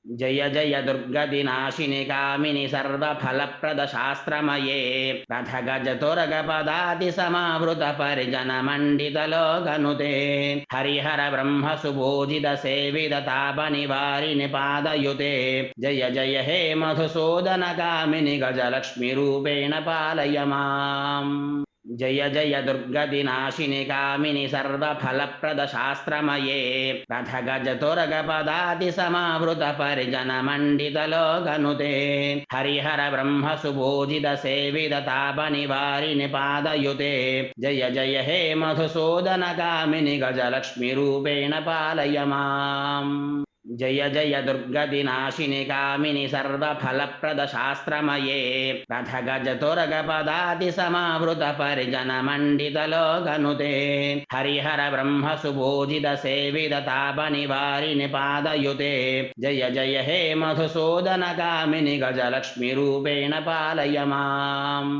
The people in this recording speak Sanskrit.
जय जय दुर्गतिनाशिनि कामिनि सर्वफलप्रदशास्त्रमये रथगजतुरगपदाति समावृत परिजनमण्डितलोकनुते हरिहर ब्रह्म सुबोधित सेवित तापनिवारिणि पादयुते जय जय हे मधुसूदन कामिनि गजलक्ष्मीरूपेण पालय माम् जय जय दुर्गतिनाशिनि कामिनि सर्वफलप्रदशास्त्रमये रथगजतुरगपदाति समावृत परिजनमण्डितलोकनुते हरिहर ब्रह्म सुबोधित सेवित तापनिवारिणि पादयुते जय जय हे मधुसूदन कामिनि गजलक्ष्मीरूपेण पालय माम् जय जय दुर्गतिनाशिनि कामिनि सर्वफलप्रदशास्त्रमये रथगजतुरगपदाति समावृत परिजनमण्डितलोकनुते हरिहर ब्रह्म सुबोधित सेवित तापनिवारिणि पादयुते जय जय हे मधुसूदन कामिनि गजलक्ष्मीरूपेण पालय माम्